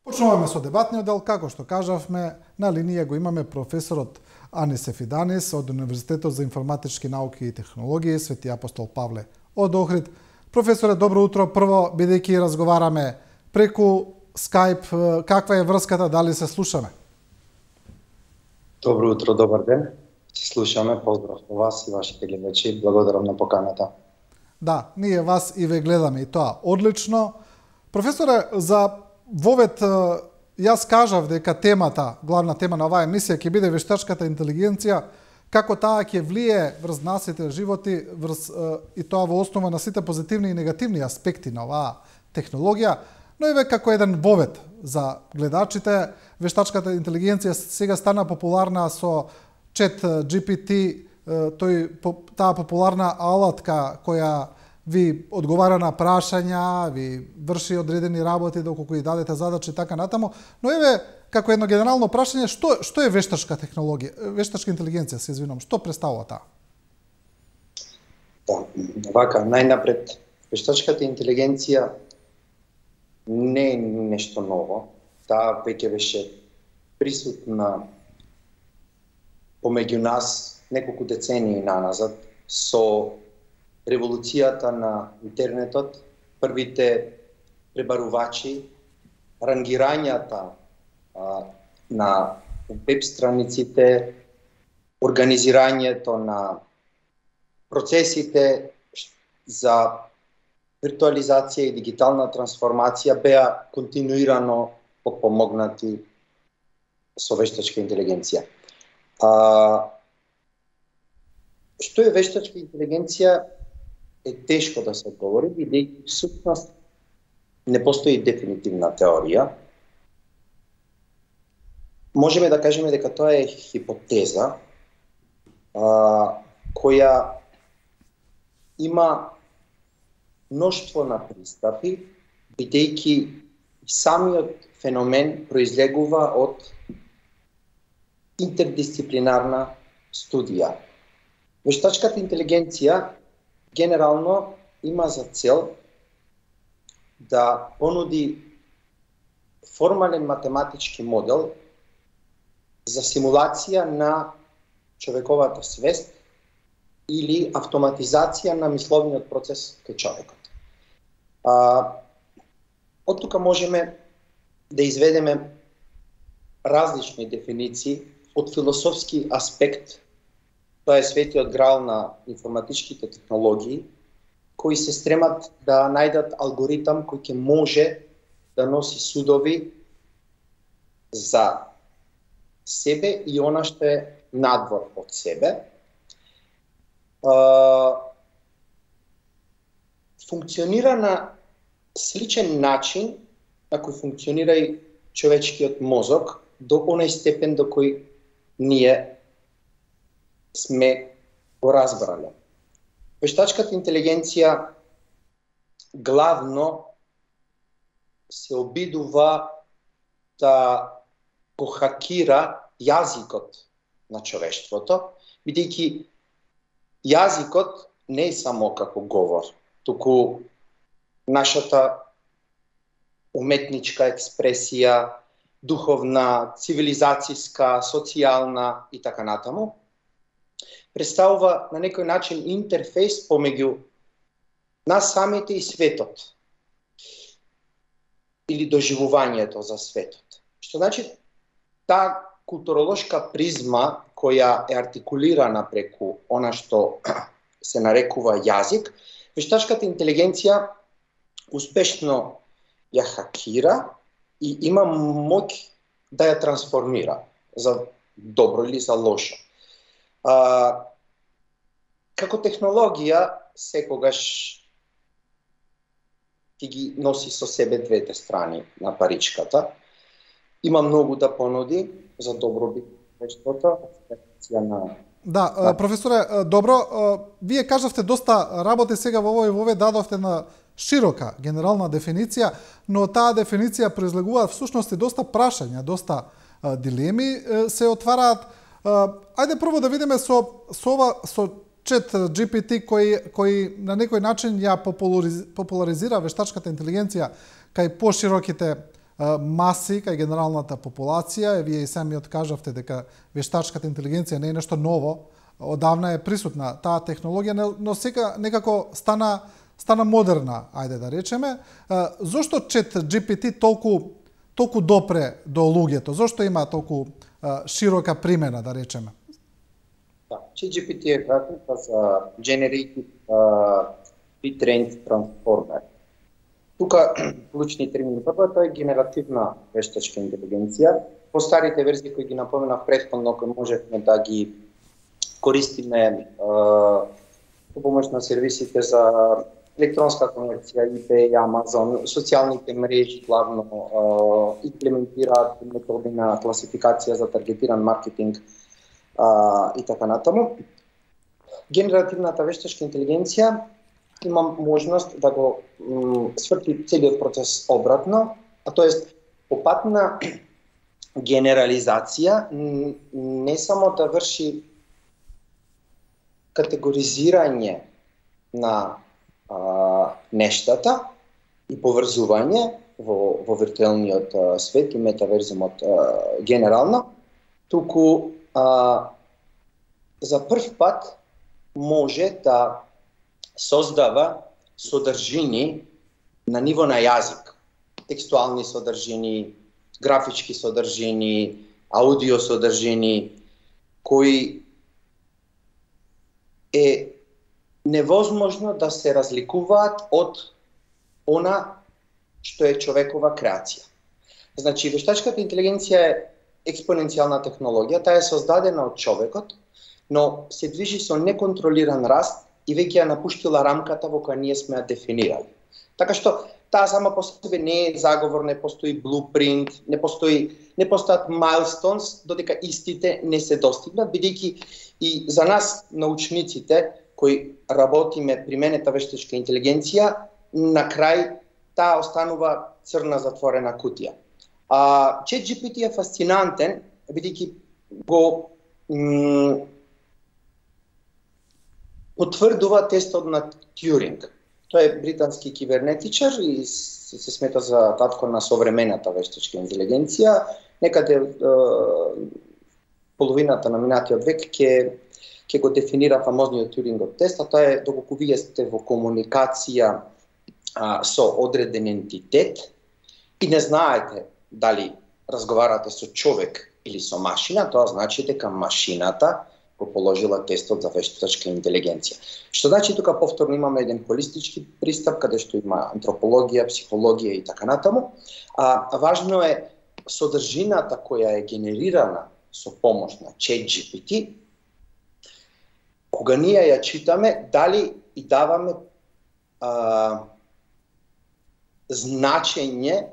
Почнуваме со дебатниот дел, како што кажавме, на линија го имаме професорот Анис Ефиданис од Универзитетот за информатички науки и технологии Свети Апостол Павле од Охрид. Професоре, добро утро. Прво, бидејќи разговараме преку Skype, каква е врската, дали се слушаме? Добро утро, добар ден. Се слушаме, поздрав на вас и вашите гледачи. Благодарам на поканата. Да, ние вас и ве гледаме и тоа одлично. Професоре, за вовет јас кажав дека темата, главна тема на оваа емисија ќе биде вештачката интелигенција, како таа ќе влие врз насите животи, и тоа во основа на сите позитивни и негативни аспекти на оваа технологија, но и како еден вовет за гледачите. Вештачката интелигенција сега стана популарна со Chat GPT, таа популарна алатка која ви одговара на прашања, ви врши одредени работи доколку и дадете задачи така натаму, но еве како едно генерално прашање, што е вештачка технологија, вештачка интелигенција, се извинувам, што представува таа? Да, вака, најнапред, вештачката интелигенција не е нешто ново. Таа веќе беше присутна помеѓу нас неколку децении наназад со револуцијата на интернетот, првите пребарувачи, рангирањата на веб страниците, организирањето на процесите за виртуализација и дигитална трансформација беа континуирано подпомогнати со вештачка интелигенција. Што е вештачка интелигенција е тешко да се одговори, бидејќи всушност не постои дефинитивна теорија. Можеме да кажеме дека тоа е хипотеза која има мноштво на пристапи, бидејќи самиот феномен произлегува од интердисциплинарна студија. Вештачката интелигенција генерално има за цел да понуди формален математички модел за симулација на човековата свест или автоматизација на мисловниот процес кај човекот. Од тука можеме да изведеме различни дефиниции. Од философски аспект, тоа е светиот грал на информатичките технологии, кои се стремат да најдат алгоритам кој ќе може да носи судови за себе и она што е надвор од себе. Функционира на сличен начин на кој функционира и човечкиот мозок, до онај степен до кој ние сме го разбрале. Вештачката интелигенција главно се обидува да го хакира јазикот на човештвото, бидејќи јазикот не е само како говор, туку нашата уметничка експресија, духовна, цивилизацијска, социјална и така натаму, представува на некој начин интерфейс помеѓу нас самите и светот, или доживувањето за светот. Што значи, таа културолошка призма која е артикулирана преку она што се нарекува јазик, вештачката интелигенција успешно ја хакира и има моќ да ја трансформира за добро или за лошо. Како технологија секогаш ќе ги носи со себе двете страни на паричката. Има многу да понуди за добробит општеството, на... Да, професоре, добро, вие кажавте доста работи сега во овој дадовте на широка генерална дефиниција, но таа дефиниција произлегува всушност и доста прашања, доста дилеми се отвараат. Ајде прво да видиме со Chat GPT кој на некој начин ја популаризира вештачката интелигенција кај пошироките маси кај генералната популација. Вие и самиот кажавте дека вештачката интелигенција не е нешто ново, одавна е присутна таа технологија, но сега некако стана модерна, ајде да речеме. Зошто чет GPT толку допре до луѓето? Зошто има толку широка примена, да речеме? ChatGPT е кратка за Generative Pre-trained Transformer. Тука клучни термини. Првото е генеративна вештачка интелигенција. По старите верзии кои ги напоменав претходно, кои можевме да ги користиме по помош на сервисите за електронска комерција, eBay, Amazon, социјалните мрежи главно имплементираат методи на класификација за таргетиран маркетинг и така натаму. Генеративната вештачка интелигенција има можност да го сврти целиот процес обратно, а тоест по пат на генерализација не само да врши категоризирање на нештата и поврзување во виртуелниот свет и метаверзумот генерално, туку за прв пат може да создава содржини на ниво на јазик. Текстуални содржини, графички содржини, аудио содржини, кои е невозможно да се разликуваат од она што е човекова креација. Значи, вештачката интелигенција е експоненцијална технологија, таа е создадена од човекот, но се движи со неконтролиран раст и веќе ја напуштила рамката во која ние сме ја дефинирали. Така што таа сама по себе не е заговор, не постои блупринт, не постојат майлстоунс додека истите не се достигнат, бидејќи и за нас научниците кои работиме применета вештачка интелигенција, на крај таа останува црна затворена кутија. ChatGPT е фасцинантен, бидејќи го потврдува тестот на Тјуринг. Тој е британски кибернетичар и се смета за татко на современата вештачка интелигенција. Некаде половината на минатиот век ќе го дефинира фамозниот Тјурингов тест, а тоа е доколку вие сте во комуникација со одреден ентитет и не знаете дали разговарате со човек или со машина, тоа значи дека машината го положила тестот за вештачка интелигенција. Што значи тука повторно имаме еден холистички пристап каде што има антропологија, психологија и така натаму. Важно е содржината која е генерирана со помош на ChatGPT, кога ние ја читаме, дали и даваме значење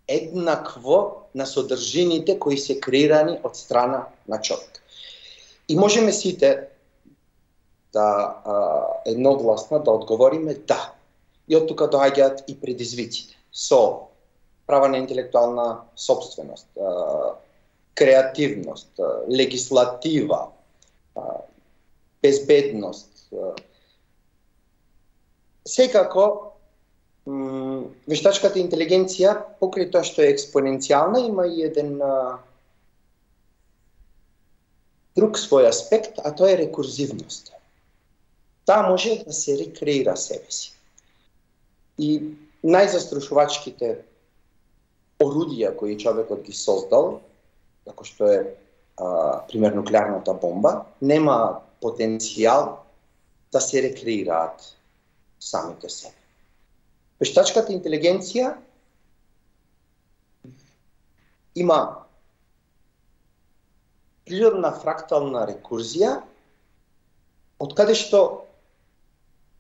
еднакво на содржините кои се креирани од страна на човек. И можеме сите да едногласно да одговориме да. И од тука доаѓаат и предизвиците со права на интелектуална собственост, креативност, легислатива, безбедност. Секако, вештачката интелигенција, покрај тоа што е експоненцијална, има и еден друг свој аспект, а тоа е рекурзивност. Таа може да се рекреира себе си. И најзастрашувачките орудија кои човекот ги создал, како што е пример нуклеарната бомба, нема потенцијал да се рекреираат самите себе. Вештачката интелигенција има природна фрактална рекурзија, од каде што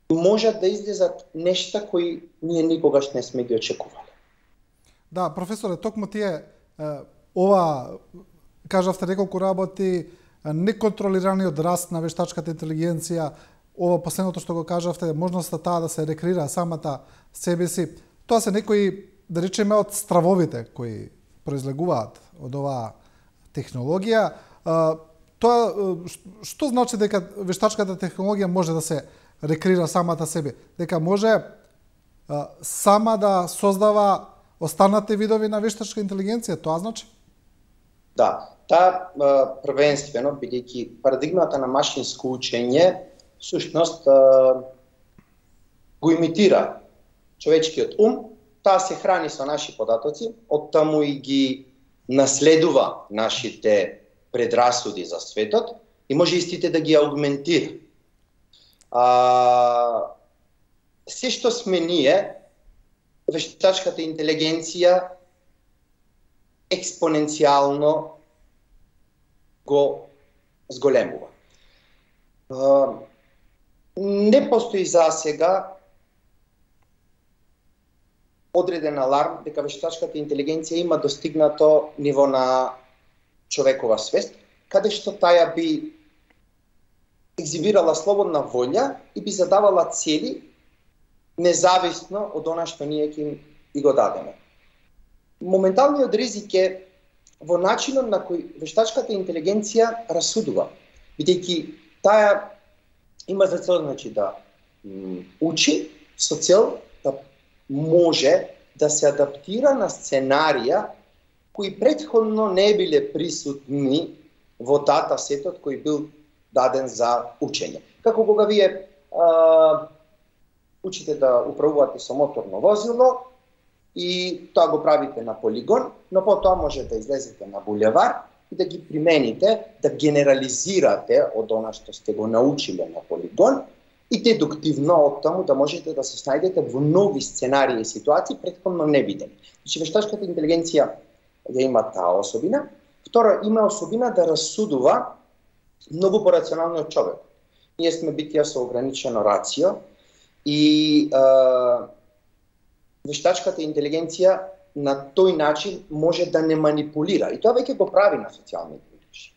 можат да излезат нешта кои ние никогаш не сме ги очекували. Да, професоре, токму тие ова кажавте неколку работи, неконтролираниот раст на вештачката интелигенција, ова последното што го кажавте, можноста таа да се рекреира самата себе си, тоа се некои, да речеме, од стравовите кои произлегуваат од оваа технологија. Тоа што значи дека вештачката технологија може да се рекреира самата себе? Дека може сама да создава останате видови на вештачка интелигенција, тоа значи? Да, таа првенствено, бидејќи парадигмата на машинско учење всушност го имитира човечкиот ум, таа се храни со наши податоци, оттаму и ги наследува нашите предрасуди за светот и може истите да ги аугментира. Се што сме ние, вештачката интелигенција експоненцијално го зголемува. Не постои за сега одреден аларм дека вештачката интелигенција има достигнато ниво на човекова свест, каде што таја би екзибирала слободна волја и би задавала цели независно од она што ние ќе и го дадеме. Моменталниот ризик е во начинот на кој вештачката интелигенција расудува, бидејќи таја има за цел да учи со цел да може да се адаптира на сценарија кои претходно не биле присутни во датасетот кој бил даден за учење. Како кога вие учите да управувате со моторно возило и тоа го правите на полигон, но потоа може да излезете на булевар и да ги примените, да генерализирате од она што сте го научиле на полигон и дедуктивно од таму да можете да се снајдете во нови сценарии и ситуации претходно невидени. Значи вештачката интелигенција ја има таа особина. Втора, има особина да расудува многу порационално од човек. Ние сме битија со ограничено рацио и вештачката интелигенција на тој начин може да не манипулира. И тоа веќе го прави на социјалните мрежи.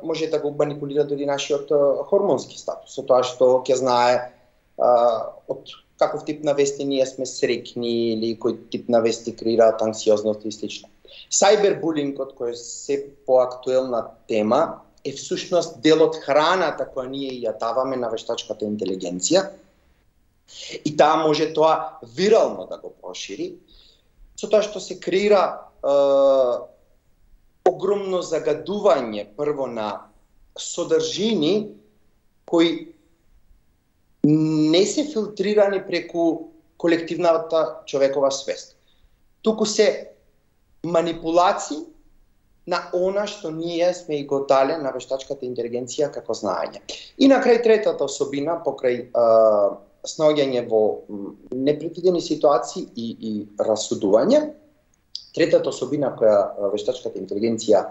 Може да го манипулира дори нашиот хормонски статус, со тоа што ќе знае од каков тип на вести ние сме среќни или кој тип на вести креираат анксиозност и слично. Сајбербулингот, кој е се поактуелна тема, е всушност дел од храната која ние ја даваме на вештачката интелигенција и таа може тоа вирално да го прошири, со тоа што се креира огромно загадување прво на содржини кои не се филтрирани преку колективната човекова свест. Туку се манипулации на она што ние сме и го дале на вештачката интелигенција како знаење. И на крај третата особина, покрај снаоѓање во непредвидени ситуации и расудување, третата особина која вештачката интелигенција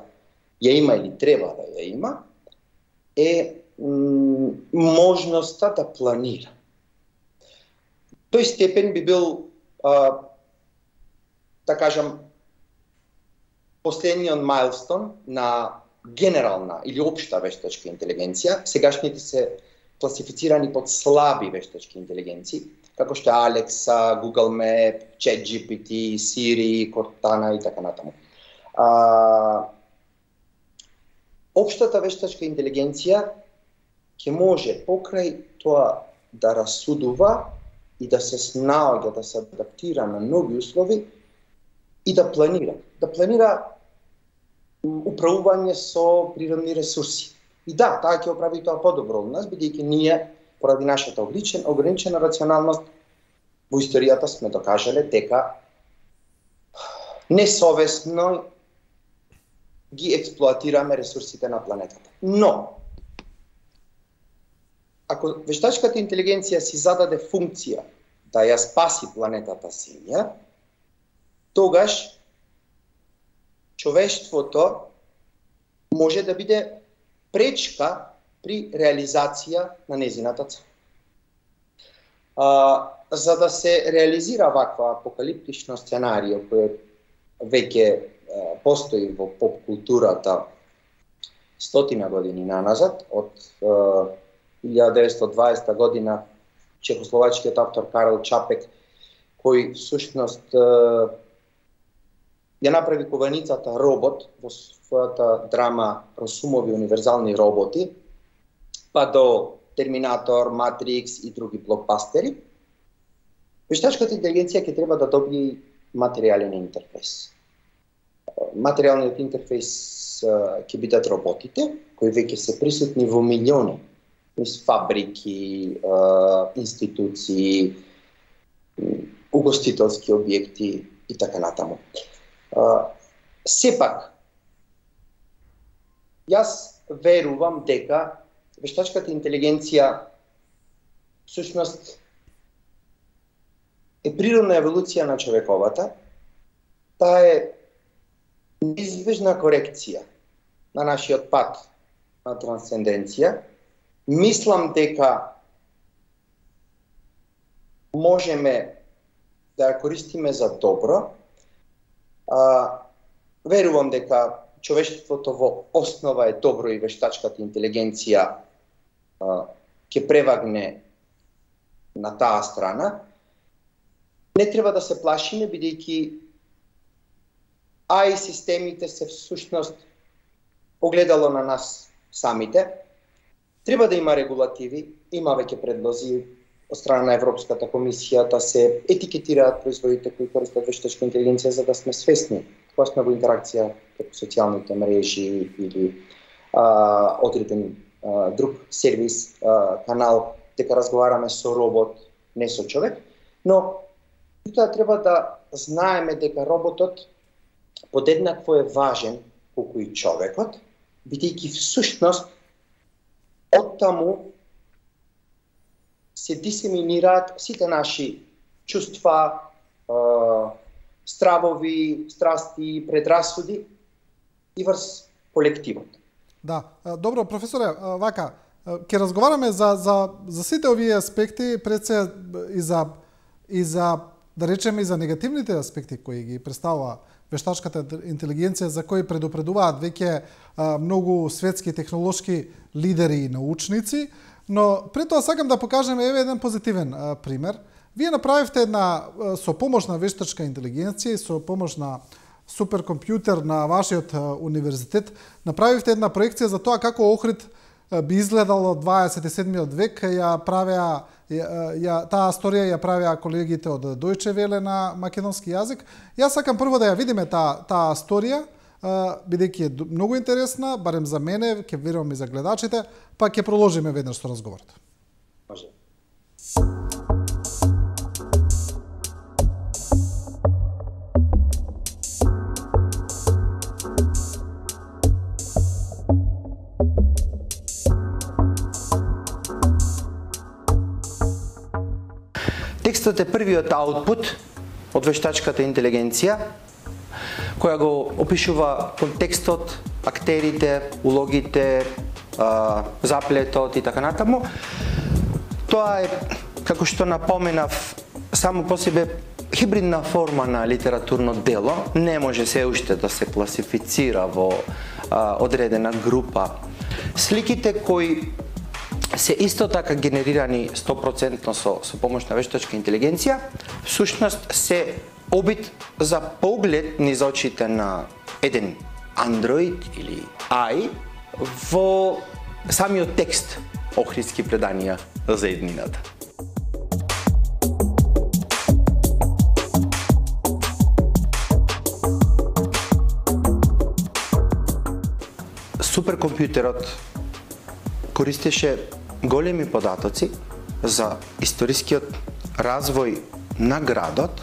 ја има или треба да ја има, е можноста да планира. Тој степен би бил, да кажам, последниот мајлстон на генерална или општа вештачка интелигенција. Сегашните се класифицирани под слаби вештачки интелигенции, како што е Alexa, Google Map, ChatGPT, Siri, Cortana и така натаму. Општата вештачка интелигенција ќе може покрај тоа да расудува и да се снаоѓа, да се адаптира на нови услови и да планира. Да планира управување со природни ресурси. И да, таа ќе оправи тоа подобро од нас, бидејќи ние, поради нашата ограничена рационалност, во историјата сме докажале дека несовесно ги експлоатираме ресурсите на планетата. Но, ако вештачката интелигенција си зададе функција да ја спаси планетата Земја, тогаш човештвото може да биде пречка при реализација на незината цел. За да се реализира ваква апокалиптично сценарио кој веќе постои во поп културата 100 години наназад, од 1920 година чехословачкиот автор Карл Чапек, кој всушност ја направи кованицата Робот во својата драма Росумови универзални роботи, па до Терминатор, Матрикс и други блокбастери. Вештачката интелигенција ќе треба да добие материјален интерфейс. Материјалниот интерфейс ќе бидат роботите, кои веќе се присутни во милиони, фабрики, институции, угостителски објекти и така натаму. Сепак, јас верувам дека вештачката интелигенција всушност е природна еволуција на човековата. Таа е неизбежна корекција на нашиот пат на трансценденција. Мислам дека можеме да ја користиме за добро. Верувам дека човештвото во основа е добро и вештачката интелигенција ќе превагне на таа страна. Не треба да се плашиме, бидејќи AI системите се всушност огледало на нас самите. Треба да има регулативи, има веќе предлози од страна на Европската комисија да се етикетираат производите кои користат вештачка интелигенција, за да сме свесни кога сме во интеракција како социјалните мрежи или одреден друг сервис, канал, дека разговараме со робот, не со човек, но тоа треба да знаеме дека роботот подеднакво е важен колку и човекот, бидејќи всушност од таму се дисеминираат сите наши чувства, стравови, страсти, предрасуди и врз колективот. Да, добро, професоре, вака, ќе разговараме за сите овие аспекти, пред се и за да речеме и за негативните аспекти кои ги представува вештачката интелигенција, за кои предупредуваат веќе многу светски технолошки лидери и научници, но пред тоа сакам да покажем еве еден позитивен пример. Вие направивте една со помош на вештачка интелигенција и со помош на суперкомпјутер на вашиот универзитет, направивте една проекција за тоа како Охрид би изгледало 27. век. Таа сторија ја правеа колегите од Deutsche Welle на македонски јазик. Јас сакам прво да ја видиме таа сторија, бидејќи е многу интересна, барем за мене, ќе верувам и за гледачите, па ќе продолжиме веднаш со разговорот. Може. Текстот е првиот аутпут од вештачката интелигенција, која го опишува контекстот, актерите, улогите, заплетот и така натаму. Тоа е, како што напоменав, само по себе хибридна форма на литературно дело, не може се уште да се класифицира во одредена група. Сликите кои се исто така генерирани 100% со помош на вештачка интелигенција, всушност се обид за поглед низ очите на еден андроид или AI во самиот текст Охридски преданија за еднината. Суперкомпјутерот користеше големи податоци за историскиот развој на градот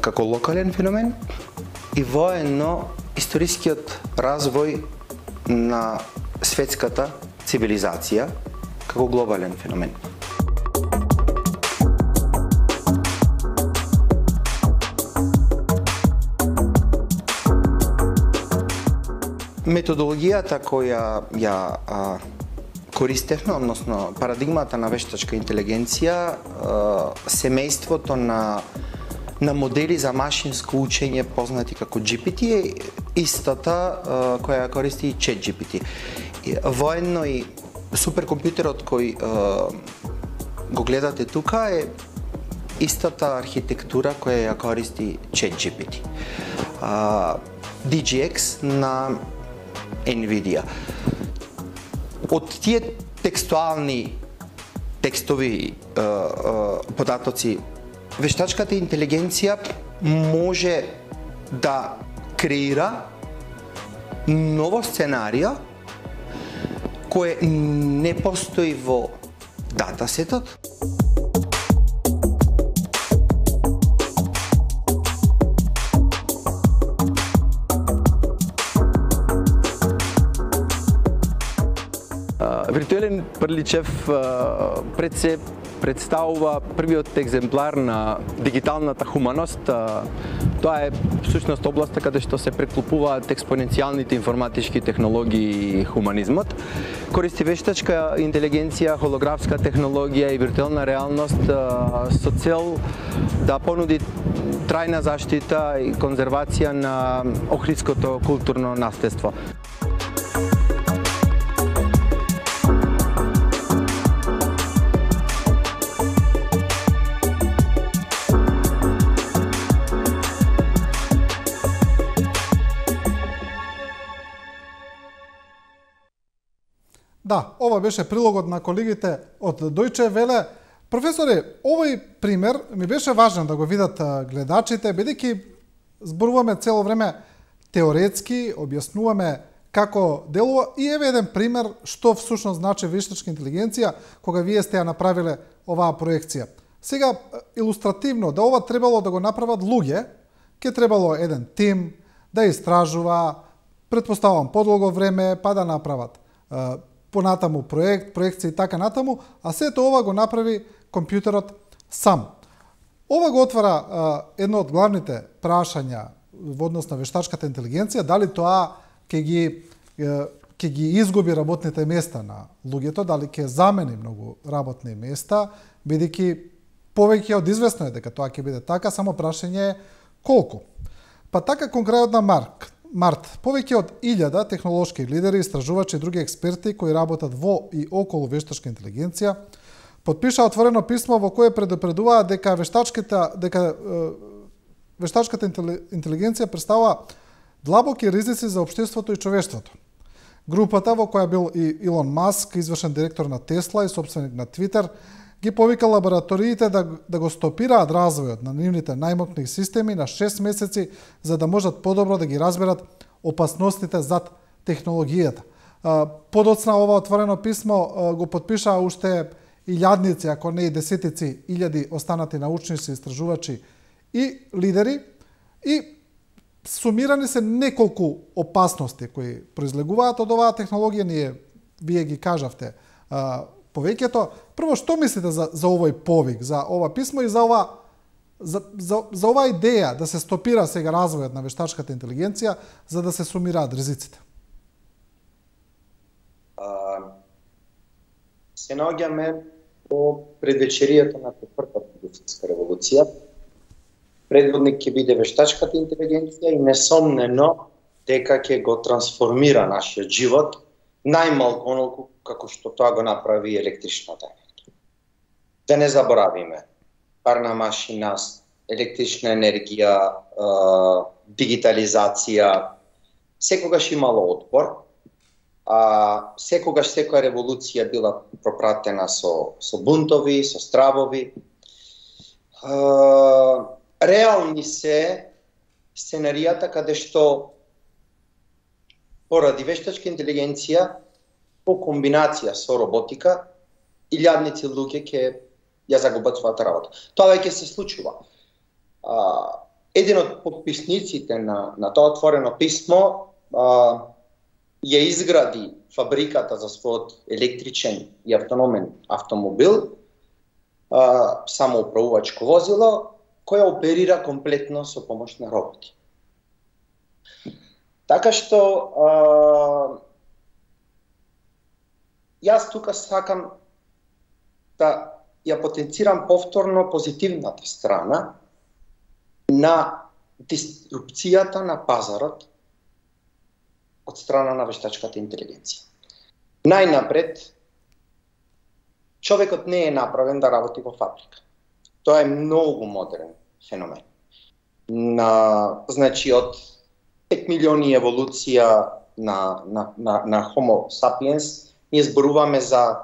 како локален феномен и воено историскиот развој на светската цивилизација како глобален феномен. Методологијата која ја користевме, односно парадигмата на вештачка интелигенција, семејството на модели за машинско учење познати како GPT е истата која користи и ChatGPT. Воедно и суперкомпјутерот кој го гледате тука е истата архитектура која ја користи ChatGPT. DGX на NVIDIA. Од тие текстови податоци, вештачката интелигенција може да креира ново сценарија кое не постои во датасетот. Виртуелен Приличев пред се представува првиот екземпляр на дигиталната хуманост. Тоа е всушност областа каде што се преклопуваат експоненцијалните информатички технологии и хуманизмот. Користи вештачка интелигенција, холографска технологија и виртуелна реалност со цел да понуди трајна заштита и конзервација на охридското културно наследство. Да, ова беше прилогот на колегите од Deutsche Welle. Професоре, овој пример ми беше важен да го видат гледачите, бидејќи зборуваме цело време теоретски, објаснуваме како делува и еве еден пример што всушност значи вештачка интелигенција кога вие сте ја направиле оваа проекција. Сега, илустративно, да ова требало да го направат луѓе, ќе требало еден тим да истражува, претпоставам подолго време, па да направат понатаму проект, проекција и така натаму, а сето ова го направи компјутерот сам. Ова го отвара едно од главните прашања во однос на вештачката интелигенција, дали тоа ќе ги изгуби работните места на луѓето, дали ќе замени многу работни места, бидејќи повеќе од известно е дека тоа ќе биде така, само прашање е колку. Па така кон крајот на март, повеќе од 1000 технолошки лидери, истражувачи и други експерти кои работат во и околу вештачка интелигенција потпиша отворено писмо во кое предупредуваат дека вештачката интелигенција представува длабоки ризици за општеството и човештвото. Групата во која бил и Илон Маск, извршен директор на Тесла и собственик на Твитер, ги повика лабораториите да го стопираат развојот на нивните најмокни системи на 6 месеци за да можат подобро да ги разберат опасностите зад технологијата. Подоцна ова отворено писмо го потпишаа уште илјадници, ако не и десетици илјади останати научници, истражувачи и лидери, и сумирани се неколку опасности кои произлегуваат од оваа технологија, вие ги кажавте повеќето. Прво, што мислите за овој повик, за ова писмо и за оваа идеја да се стопира сега развојот на вештачката интелигенција за да се сумираат ризиците? Се наоѓаме по предвечеријата на четвртата индустријска револуција. Предводник ќе биде вештачката интелигенција и несомнено дека ќе го трансформира нашиот живот, најмалку онолку како што тоа го направи електричната енергија. Да не заборавиме, парна машина, електрична енергија, дигитализација, секогаш имало отпор, секогаш секоја револуција била пропратена со бунтови, со стравови. Реални се сценаријата каде што поради вештачка интелигенција по комбинација со роботика илјадници луѓе ќе ја загубат својата работа. Тоа веќе се случува. Еден од потписниците на тоа отворено писмо ја изгради фабриката за својот електричен и автономен автомобил, самоуправувачко возило, која оперира комплетно со помош на роботи. Така што јас тука сакам да ја потенцирам повторно позитивната страна на дисрупцијата на пазарот од страна на вештачката интелигенција. Најнапред, човекот не е направен да работи во фабрика. Тоа е многу модерен феномен. Значи, од 5 милиони еволуција на Homo sapiens, ние зборуваме за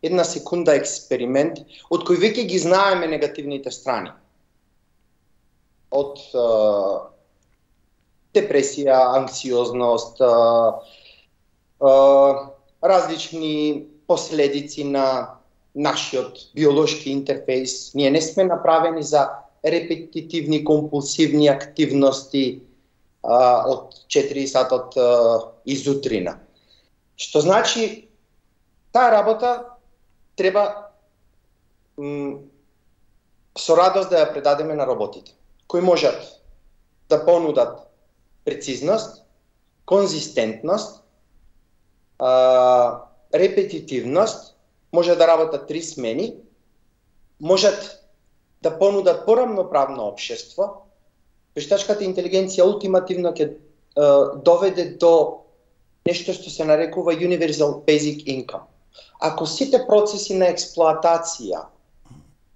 една секунда експеримент, од кој веќе ги знаеме негативните страни. од депресија, анксиозност, различни последици на нашиот биолошки интерфейс. Ние не сме направени за репетитивни, компулсивни активности од 4 сатот изутрина. Што значи, таа работа треба со радост да ја предадеме на роботите, кои можат да понудат прецизност, конзистентност, репетитивност, може да работат 3 смени, можат да понудат порамноправно општество. Вештачката интелигенција ултимативно ќе доведе до нешто што се нарекува Universal Basic Income. Ако сите процеси на експлоатација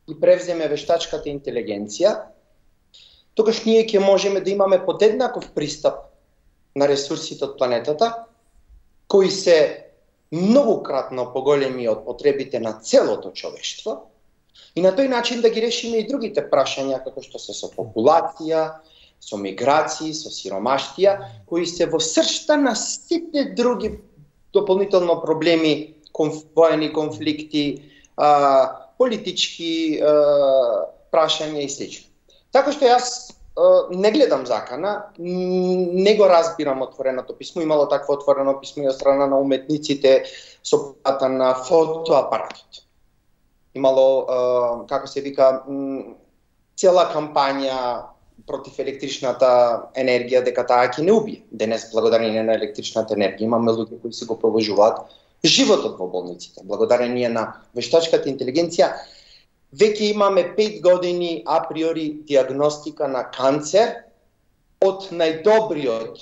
и превземе вештачката интелигенција, тогаш ние ќе можеме да имаме подеднаков пристап на ресурсите од планетата, кои се многократно поголеми од потребите на целото човештво, и на тој начин да ги решиме и другите прашања, како што се со популација, со миграции, со сиромаштија, кои се во сршта на сите други дополнително проблеми, воени конфликти, политички прашања и слично. Така што јас не гледам закана, не го разбирам отвореното писмо, имало такво отворено писмо и од страна на уметниците со пата на фотоапаратот. Имало, како се вика, цела кампања против електричната енергија, дека таа ќе не убие. Денес, благодарение на електричната енергија, имаме луѓе кои се го продолжуваат животот во болниците. Благодарение на вештачката интелигенција, веќе имаме 5 години априори диагностика на канцер од најдобриот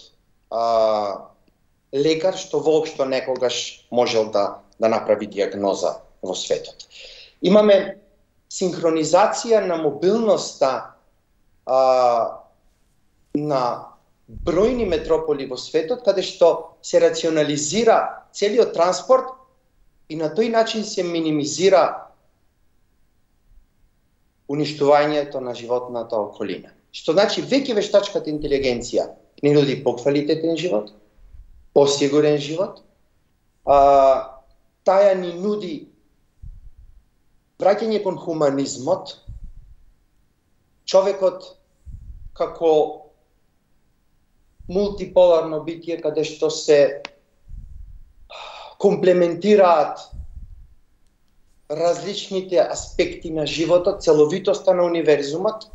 лекар што воопшто некогаш можел да направи диагноза во светот. Имаме синхронизација на мобилноста на бројни метрополи во светот, каде што се рационализира целиот транспорт и на тој начин се минимизира уништувањето на животната околина. Што значи, веќе вештачката интелигенција ни нуди поквалитетен живот, посигурен живот, таја ни нуди враќање кон хуманизмот, човекот како мултиполарно битие каде што се комплементираат различните аспекти на животот, целовитоста на универзумот,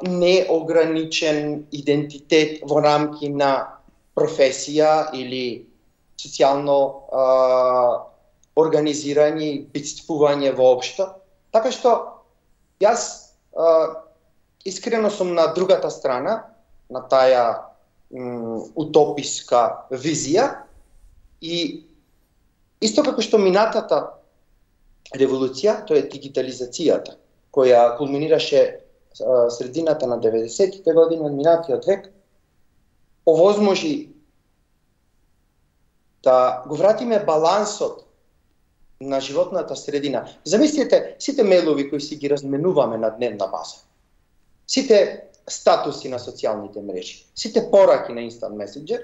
не ограничен идентитет во рамки на професија или социјално организирање и битствување воопшто. Така што јас искрено сум на другата страна, на таа утописка визија, и исто како што минатата револуција, тоа е дигитализацијата, која кулминираше средината на 90-тите години од минатиот век, овозможи да го вратиме балансот на животната средина. Замислете сите мейлови кои си ги разменуваме на дневна база, сите статуси на социјалните мрежи, сите пораки на Instant Messenger,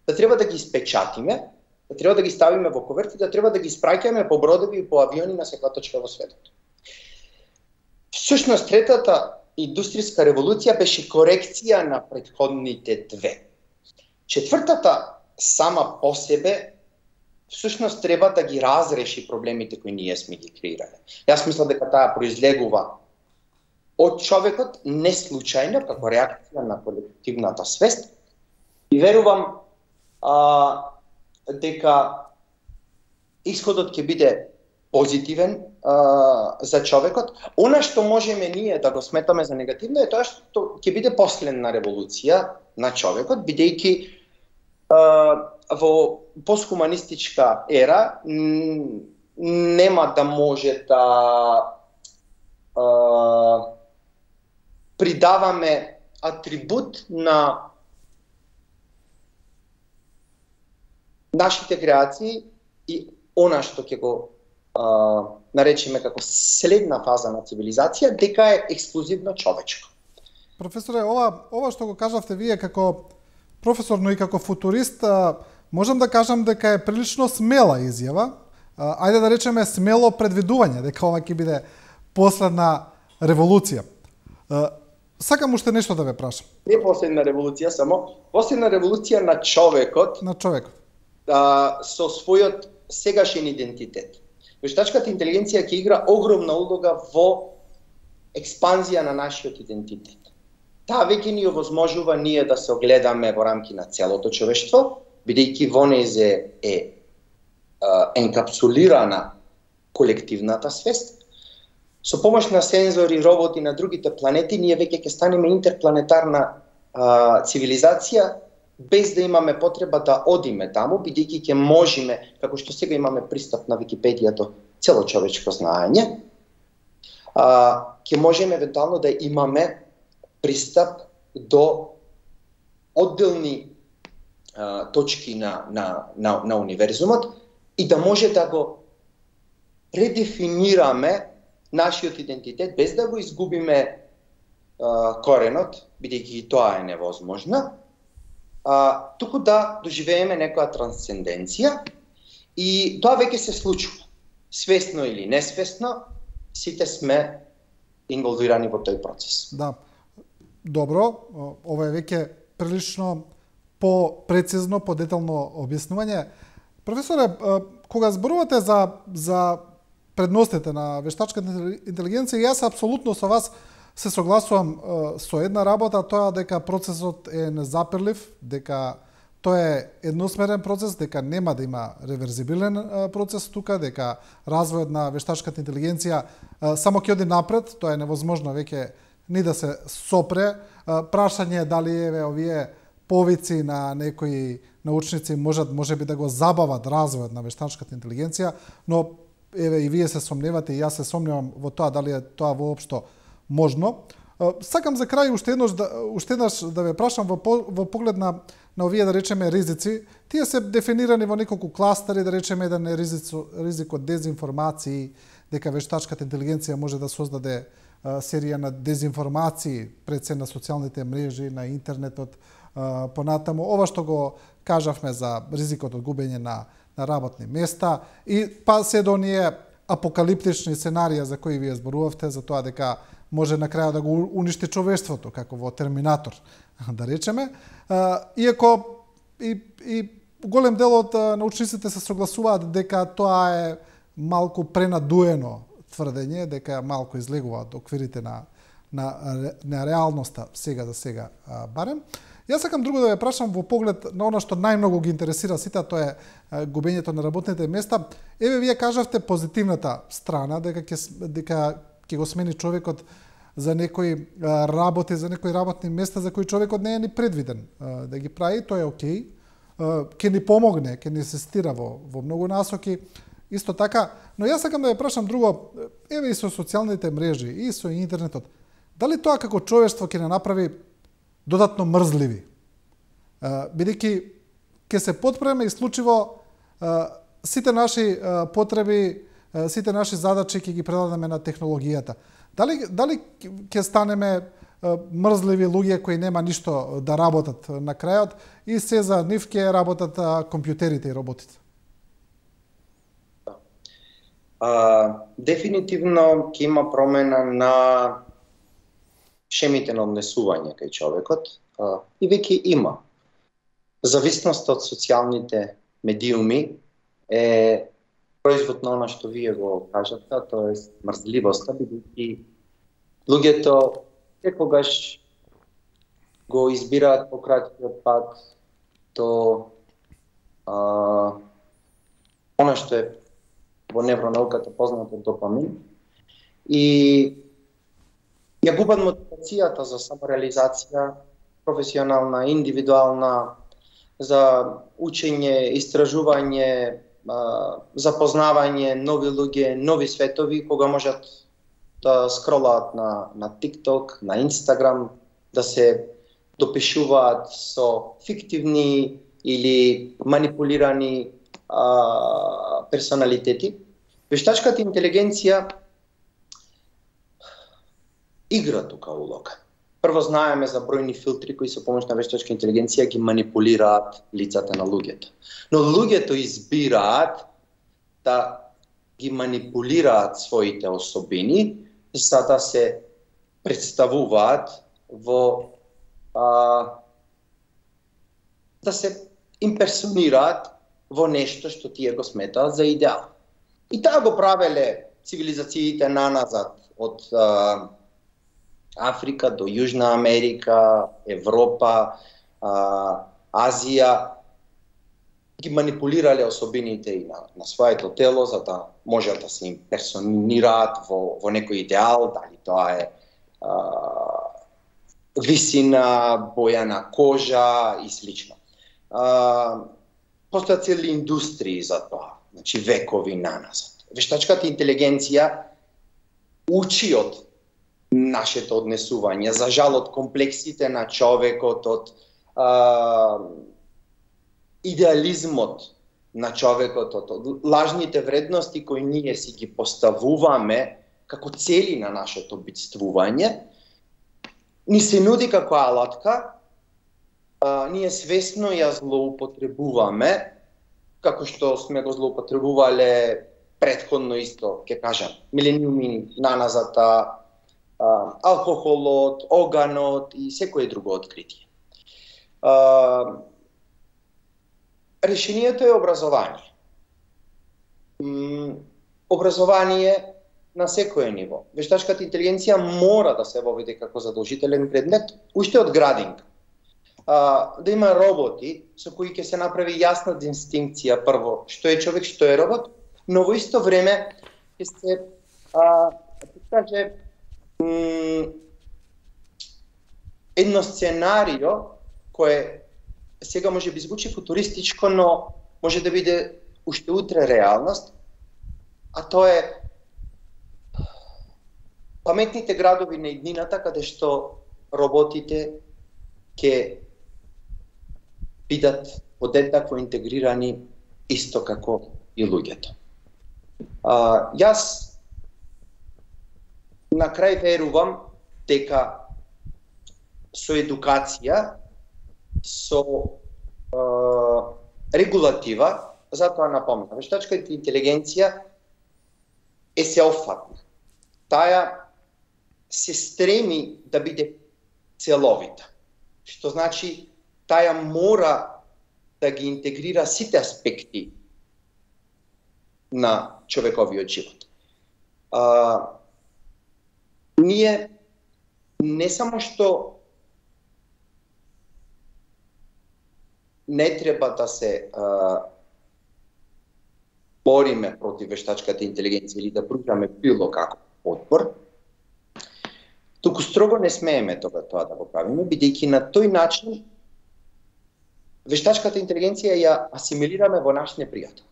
да треба да ги испечатиме, да треба да ги ставиме во коверти, да треба да ги испраќаме по бродови и по авиони на секоја точка во светот. Всушност, третата индустријска револуција беше корекција на претходните две. Четвртата сама по себе всушност треба да ги разреши проблемите кои ние сме ги креирале. Јас мислам дека таа произлегува од човекот не случајно како реакција на колективната свест, и верувам дека исходот ќе биде позитивен за човекот. Она што можеме ние да го сметаме за негативно е тоа што ќе биде последна револуција на човекот, бидејќи во постхуманистичка ера нема да може да придаваме атрибут на нашите креации и она што ќе го наречеме како следна фаза на цивилизација, дека е ексклузивно човечко. Професоре, ова што го кажавте вие како професор, но и како футурист, можам да кажам дека е прилично смела изјава. Ајде да речеме смело предвидување дека ова ќе биде последна револуција. Сакам уште нешто да ве прашам. Не последна револуција, само последна револуција на човекот. На човекот. Со својот сегашен идентитет. Вештачката интелигенција ќе игра огромна улога во експанзија на нашиот идентитет. Таа веќе ни овозможува ние да се огледаме во рамки на целото човештво, бидејќи во незе е енкапсулирана колективната свест. Со помош на сензори, роботи на другите планети, ние веќе ќе станеме интерпланетарна цивилизација, без да имаме потреба да одиме таму, бидејќи ќе можеме, како што сега имаме пристап на Википедија до цело човечко знаење, ќе можеме евентуално да имаме пристап до одделни точки на универзумот и да може да го редефинираме нашиот идентитет без да го изгубиме коренот, бидејќи и тоа е невозможно, туку да доживееме некоја трансценденција и тоа веќе се случува. Свесно или несвесно, сите сме инволвирани во тој процес. Да. Добро, ова е веќе прилично по-прецизно, по-детално објаснување. Професоре, кога зборувате за предностите на вештачката интелигенција, јас апсолутно со вас се согласувам со една работа, тоа дека процесот е незапирлив, дека тоа е едносмерен процес, дека нема да има реверзибилен процес тука, дека развојот на вештачката интелигенција само ќе оди напред, тоа е невозможно веќе ни да се сопре. Прашање е дали еве овие повици на некои научници можеби да го забават развојот на вештачката интелигенција, но еве и вие се сомневате и јас се сомневам во тоа дали е тоа воопшто можно. Сакам за крај уште еднаш да ве прашам во поглед на овие, да речеме, ризици. Тие се дефинирани во неколку кластери, да речеме, еден е ризик од дезинформации, дека вештачката интелигенција може да создаде серија на дезинформации пред се на социјалните мрежи, на интернетот, понатаму. Ова што го кажавме за ризикот од губење на работни места и па се до оние апокалиптични сценарија за кои вие зборувавте, за тоа дека може на крајот да го уништи човештвото, како во Терминатор, да речеме. Иако и голем дел од научниците се согласуваат дека тоа е малку пренадуено тврдење, дека малку излегува од оквирите на реалноста сега за сега барем. Јас сакам друго да ве прашам во поглед на она што најмногу ги интересира сите, тоа е губењето на работните места. Еве вие кажавте позитивната страна, дека ќе го смени човекот за некои работи, за некои работни места за кои човекот не е ни предвиден да ги прави, тоа е окей. Ќе ни помогне, ќе ни асистира во многу насоки. Исто така, но јас сакам да ве прашам друго, еве и со социјалните мрежи, и со интернетот. Дали тоа како човештво ќе не направи додатно мрзливи? Бидејќи ќе се потпреме исклучиво сите наши потреби, сите наши задачи ќе ги предадеме на технологијата. Дали ќе станеме мрзливи луѓе кои нема ништо да работат на крајот и се за нив ќе работат компјутерите и роботите? Дефинитивно ќе има промена на шемите на однесување кај човекот и веќе има. Зависноста од социјалните медиуми е производ на она што вие го кажавте, тоа е мрзливоста, бидејќи луѓето секогаш го избираат пократкиот пат до она што е во невронауката познато допамин и ја губат мотивацијата за самореализација, професионална, индивидуална, за учење, истражување, запознавање нови луѓе, нови светови, кога можат да скролаат на TikTok, на Instagram, да се допишуваат со фиктивни или манипулирани персоналитети. Вештачката интелигенција игра тука улога. Прво знаеме за бројни филтри кои со помош на вештачка интелигенција ги манипулираат лицата на луѓето. Но луѓето избираат да ги манипулираат своите особини за да се представуваат во да се имперсонираат во нешто што тие го сметаат за идеал. И таа го правеле цивилизациите наназад од Африка до Јужна Америка, Европа, Азија, ги манипулирале особините и на своето тело за да можат да се имперсонираат во некој идеал, дали тоа е висина, боја на кожа и слично. Постојат цели индустрии за тоа, значи векови наназад. Вештачката интелигенција учи од нашето однесување, за жал од комплексите на човекот, од идеализмот на човекот, од лажните вредности кои ние си ги поставуваме како цели на нашето битствување, ни се нуди како алатка, ние свесно ја злоупотребуваме, како што сме го злоупотребувале претходно исто, ќе кажам, милениуми наназад, алкохолот, оганот и секое друго откритие. Решението е образование. Образование на секое ниво. Вештачката интелигенција мора да се воведе како задолжителен предмет, уште од градинг. Да има роботи со кои ќе се направи јасна дистинкција прво што е човек, што е робот, но во исто време ќе се каже едно сценарио кое сега може би звучи футуристичко, но може да биде уште утре реалност, а тоа е паметните градови на иднината каде што роботите ќе бидат подеднакво интегрирани исто како и луѓето. Јас на крај верувам дека со едукација, со регулатива, затоа напомнам, вештачката интелигенција е сеопфатна. Таа се стреми да биде целовита, што значи таа мора да ги интегрира сите аспекти на човековиот живот. Ние не само што не треба да се бориме против вештачката интелигенција или да пруžаме било каков отпор, туку строго не смееме тоа да го правиме, бидејќи на тој начин вештачката интелигенција ја асимилираме во наш непријател.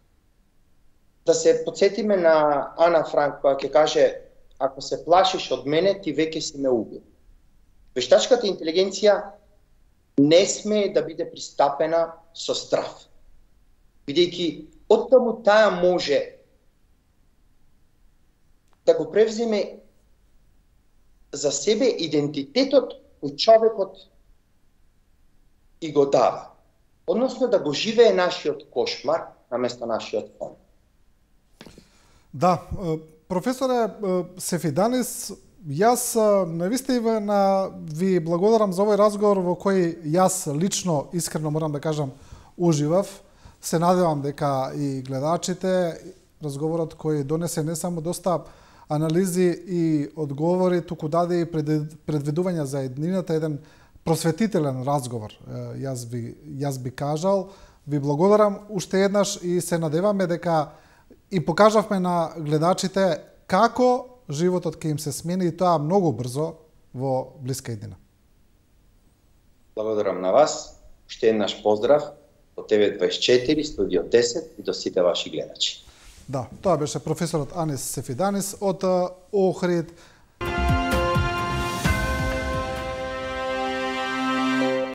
Да се подсетиме на Ана Франк која ќе каже: ако се плашиш од мене, ти веќе си ме убил. Вештачката интелигенција не смее да биде пристапена со страв, бидејќи оттаму таа може да го превземе за себе идентитетот кој човекот и го дава, односно да го живее нашиот кошмар наместо нашиот сон. Да, професоре Сефиданис, јас навистина ви благодарам за овој разговор во кој јас лично, искрено морам да кажам, уживав. Се надевам дека и гледачите, разговорот кој донесе не само доста анализи и одговори, туку даде и предвидувања за еднината, еден просветителен разговор. Јас би кажал, ви благодарам уште еднаш и се надеваме дека и покажавме на гледачите како животот ќе им се смени и тоа многу брзо во блиска иднина. Благодарам на вас. Уште еднаш поздрав од ТВ24, студио 10 и до сите ваши гледачи. Да, тоа беше професорот Анис Сефиданис од Охрид.